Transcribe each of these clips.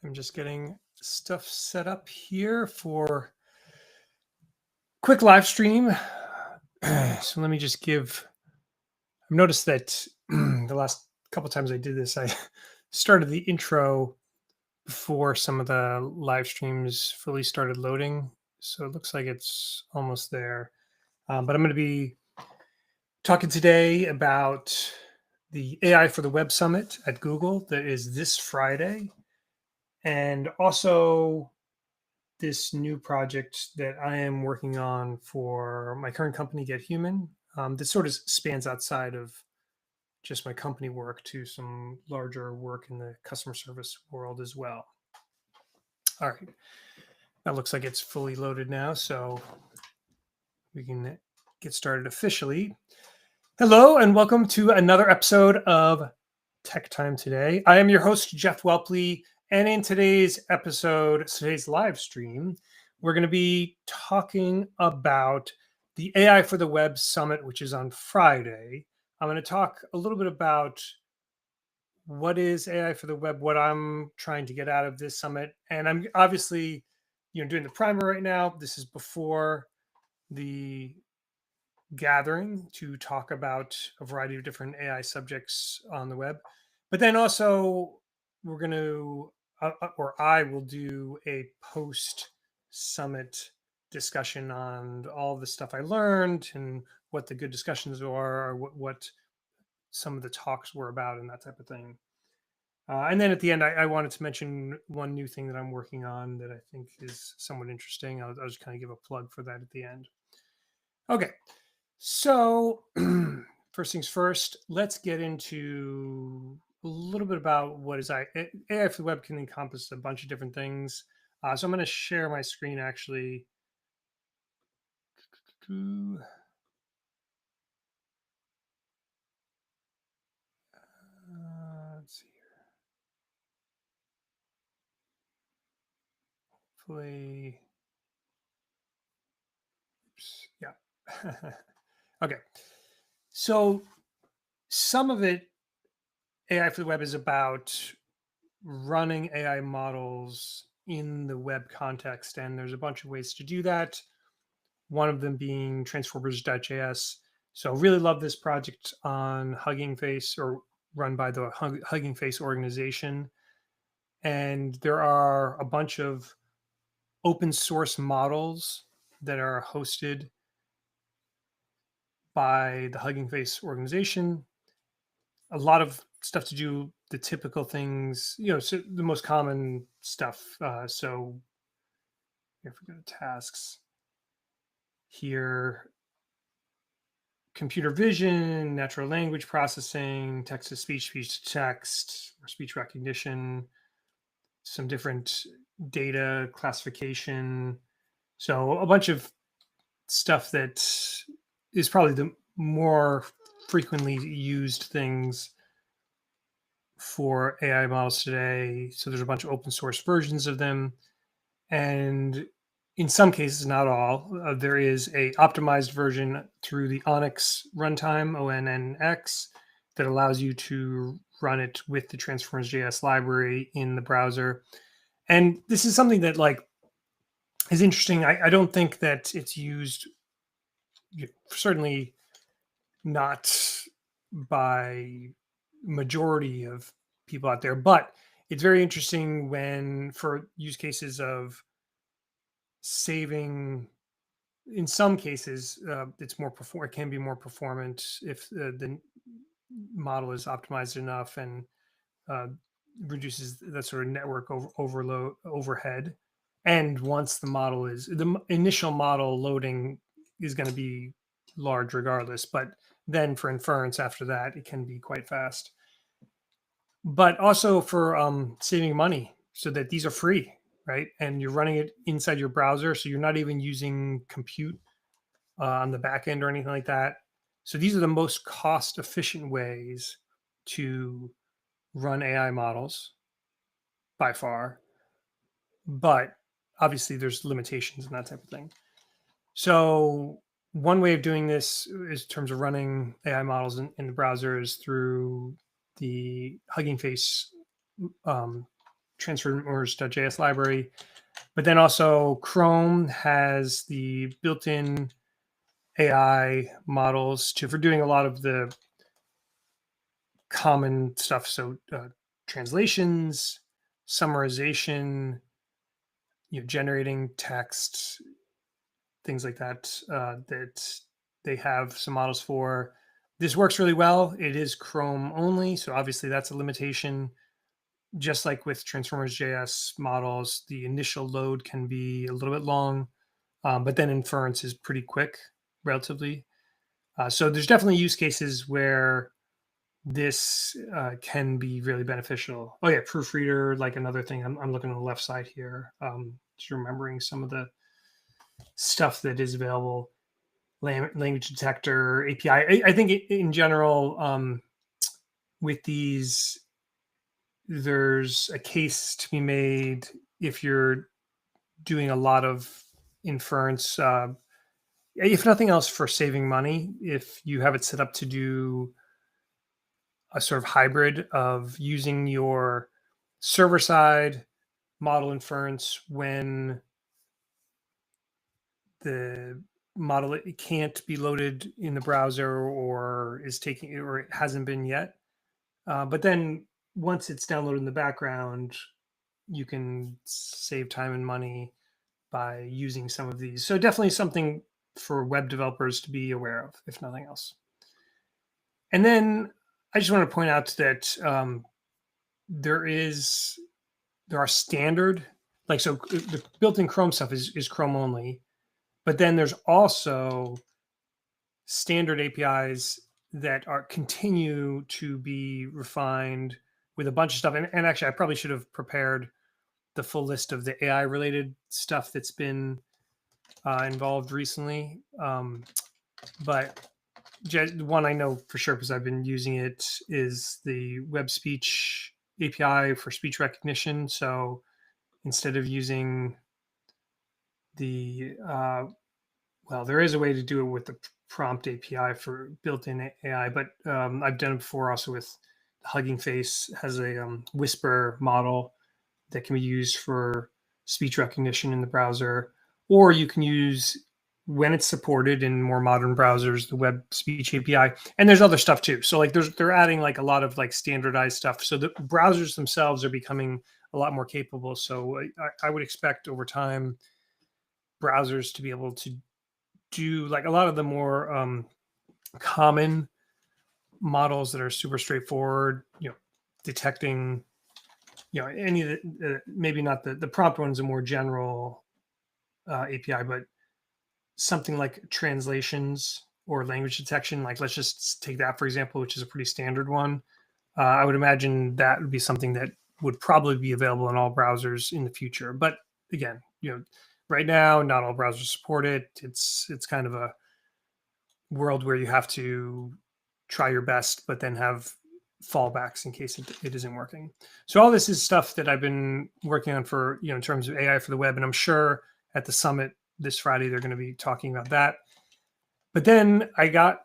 I'm just getting stuff set up here for quick live stream. So let me just give. I've noticed that the last couple times I did this, I started the intro before some of the live streams fully started loading. So it looks like it's almost there. But I'm going to be talking today about the AI for the Web Summit at Google that is this Friday, and also this new project that I am working on for my current company, Get Human. This sort of spans outside of just my company work to some larger work in the customer service world as well. All right. That looks like it's fully loaded now, so we can get started officially. Hello, and welcome to another episode of Tech Time Today. I am your host, Jeff Welpley, and in today's live stream, we're going to be talking about the AI for the Web Summit, which is on Friday. I'm going to talk a little bit about what is AI for the Web, what I'm trying to get out of this summit, and I'm obviously, doing the primer right now. This is before the gathering to talk about a variety of different AI subjects on the web. But then also, we're going to, or I will do a post summit discussion on all the stuff I learned and what the good discussions are, or what some of the talks were about, and that type of thing. And then at the end, I wanted to mention one new thing that I'm working on that I think is somewhat interesting. I'll just kind of give a plug for that at the end. Okay. So, first things first, let's get into a little bit about what is AI for the Web can encompass a bunch of different things. So I'm going to share my screen actually. Let's see here. Hopefully, oops, yeah. Okay. So some of it, AI for the Web is about running AI models in the web context, and there's a bunch of ways to do that. One of them being transformers.js. So really love this project on Hugging Face, or run by the Hugging Face organization. And there are a bunch of open source models that are hosted by the Hugging Face organization. A lot of stuff to do the typical things, so the most common stuff. So if we go to tasks here, computer vision, natural language processing, text to speech, speech to text, or speech recognition, some different data classification. So a bunch of stuff that is probably the more frequently used things for AI models today. So there's a bunch of open source versions of them. And in some cases, not all, there is a optimized version through the Onyx runtime, ONNX, that allows you to run it with the Transformers.js library in the browser. And this is something that is interesting. I don't think that it's used, certainly not by majority of people out there, but it's very interesting for use cases of saving. In some cases, it can be more performant if the model is optimized enough and uh, reduces that sort of network overhead. And once the initial model loading is going to be large regardless, but then for inference after that, it can be quite fast. But also for saving money, so that these are free, right? And you're running it inside your browser, so you're not even using compute on the back end or anything like that. So these are the most cost efficient ways to run AI models by far. But obviously there's limitations and that type of thing. So one way of doing this is in terms of running AI models in the browser is through the Hugging Face transformers.js library. But then also Chrome has the built-in AI models for doing a lot of the common stuff. So translations, summarization, generating text, things like that, that they have some models for. This works really well. It is Chrome only, so obviously that's a limitation. Just like with Transformers.js models, the initial load can be a little bit long, but then inference is pretty quick, relatively. So there's definitely use cases where this can be really beneficial. Oh yeah, proofreader, like another thing. I'm looking on the left side here, just remembering some of the stuff that is available. Language detector, API. I think in general, with these, there's a case to be made if you're doing a lot of inference, if nothing else for saving money, if you have it set up to do a sort of hybrid of using your server side model inference when the model it can't be loaded in the browser or is taking or it hasn't been yet. But then once it's downloaded in the background, you can save time and money by using some of these. So definitely something for web developers to be aware of, if nothing else. And then I just want to point out that there are standard, like, so the built-in Chrome stuff is Chrome only, but then there's also standard APIs that are continue to be refined with a bunch of stuff. And actually, I probably should have prepared the full list of the AI related stuff that's been involved recently. But one I know for sure because I've been using it is the web speech API for speech recognition. So instead of using the well, there is a way to do it with the prompt API for built-in AI, but I've done it before also with Hugging Face has a Whisper model that can be used for speech recognition in the browser, or you can use, when it's supported in more modern browsers, the web speech API. And there's other stuff too. So like they're adding like a lot of like standardized stuff. So the browsers themselves are becoming a lot more capable. So I would expect over time browsers to be able to do like a lot of the more common models that are super straightforward, detecting, any of the, maybe not the prompt one's a more general API, but something like translations or language detection, like let's just take that for example, which is a pretty standard one. I would imagine that would be something that would probably be available in all browsers in the future. But again, right now, not all browsers support it. It's kind of a world where you have to try your best, but then have fallbacks in case it isn't working. So all this is stuff that I've been working on for, in terms of AI for the web. And I'm sure at the summit this Friday, they're going to be talking about that. But then I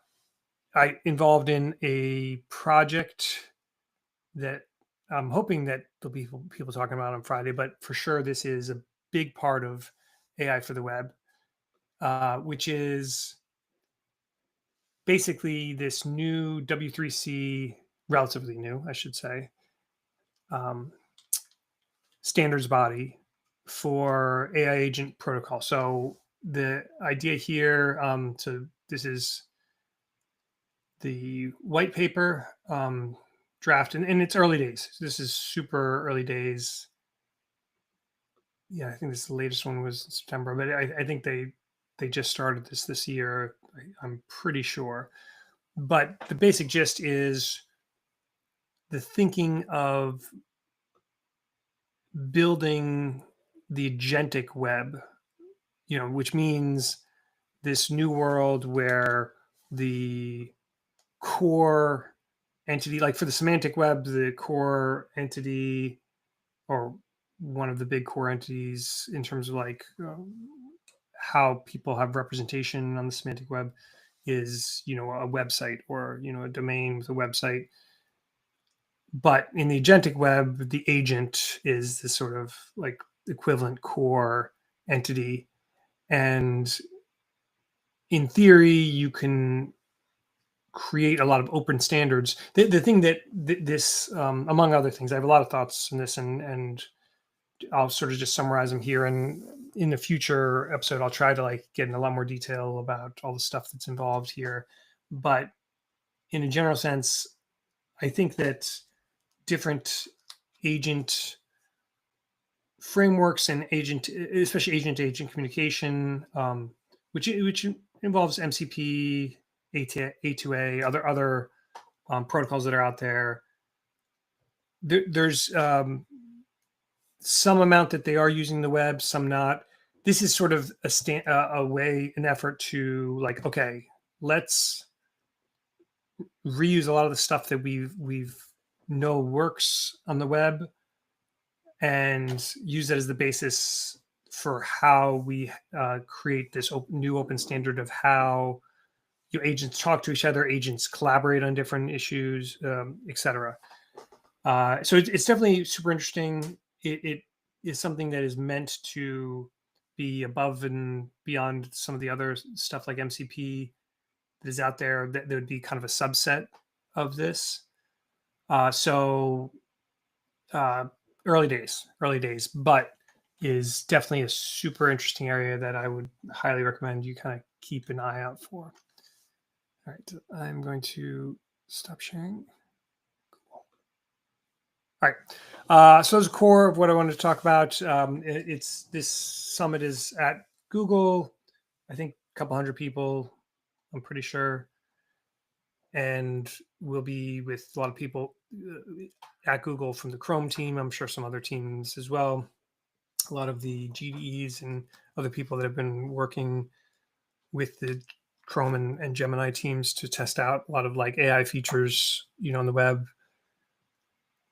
involved in a project that I'm hoping that there'll be people talking about on Friday, but for sure this is a big part of AI for the web, which is basically this new W3C, relatively new, I should say, standards body for AI agent protocol. So the idea here, so this is the white paper draft, and it's early days. This is super early days. Yeah, I think the latest one was in September, but I think they just started this year. I'm pretty sure. But the basic gist is the thinking of building the agentic web, which means this new world where the core entity, like for the semantic web, the core entity or one of the big core entities in terms of like how people have representation on the semantic web is, a website or, a domain with a website. But in the agentic web, the agent is this sort of like equivalent core entity. And in theory, you can create a lot of open standards. The thing that this, among other things, I have a lot of thoughts on this, and I'll sort of just summarize them here. And in the future episode, I'll try to like get in a lot more detail about all the stuff that's involved here. But in a general sense, I think that different agent frameworks and agent, especially agent-to-agent communication, which involves MCP, A2A, other protocols that are out there. There's some amount that they are using the web, some not. This is sort of an effort to like, okay, let's reuse a lot of the stuff that we've know works on the web and use that as the basis for how we create this new open standard of how agents talk to each other, agents collaborate on different issues, etc. So it's definitely super interesting. It is something that is meant to be above and beyond some of the other stuff like MCP that is out there. That would be kind of a subset of this. So early days, but is definitely a super interesting area that I would highly recommend you kind of keep an eye out for. All right, I'm going to stop sharing. All right, so there's a core of what I wanted to talk about. It's this summit is at Google. I think a couple hundred people, I'm pretty sure, and we'll be with a lot of people at Google from the Chrome team. I'm sure some other teams as well. A lot of the GDEs and other people that have been working with the Chrome and Gemini teams to test out a lot of like AI features, on the web.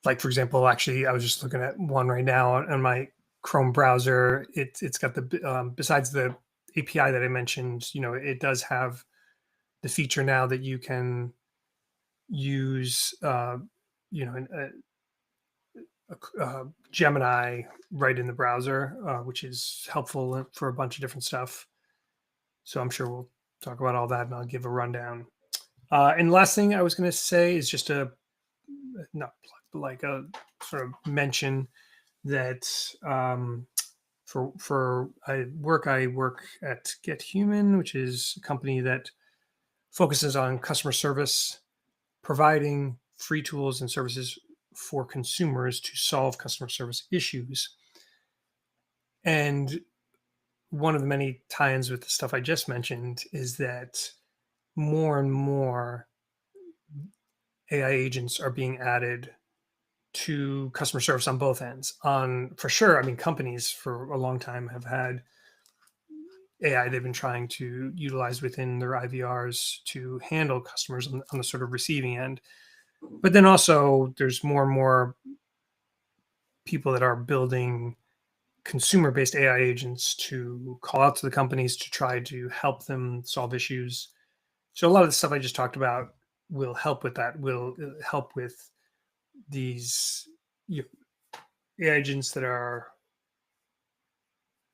Like, for example, actually, I was just looking at one right now on my Chrome browser. It's got the besides the API that I mentioned, it does have the feature now that you can use, Gemini right in the browser, which is helpful for a bunch of different stuff. So I'm sure we'll talk about all that, and I'll give a rundown. And the last thing I was going to say is just not like a sort of mention that for I work at GetHuman, which is a company that focuses on customer service, providing free tools and services for consumers to solve customer service issues. And one of the many tie-ins with the stuff I just mentioned is that more and more AI agents are being added to customer service on both ends. For sure, I mean, companies for a long time have had AI they've been trying to utilize within their IVRs to handle customers on the sort of receiving end. But then also there's more and more people that are building consumer-based AI agents to call out to the companies to try to help them solve issues. So a lot of the stuff I just talked about will help with that, will help with these agents that are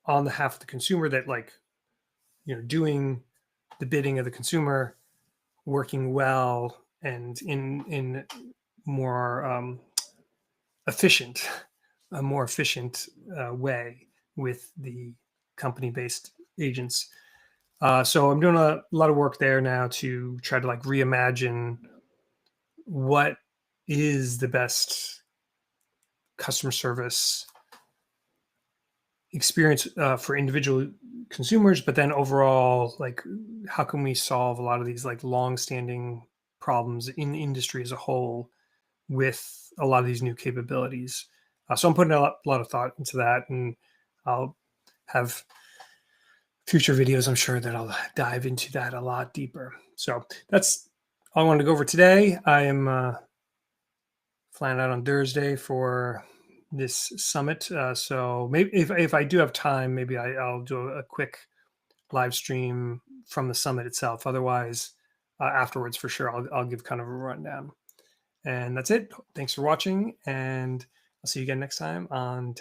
on behalf of the consumer that doing the bidding of the consumer, working well and in more a more efficient way with the company-based agents. So I'm doing a lot of work there now to try to reimagine what is the best customer service experience for individual consumers, but then overall, how can we solve a lot of these long-standing problems in the industry as a whole with a lot of these new capabilities. So I'm putting a lot of thought into that, and I'll have future videos, I'm sure, that I'll dive into that a lot deeper. So that's all I wanted to go over today. I am flying out on Thursday for this summit. So maybe if I do have time, maybe I'll do a quick live stream from the summit itself. Otherwise, afterwards, for sure, I'll give kind of a rundown. And that's it. Thanks for watching, and I'll see you again next time on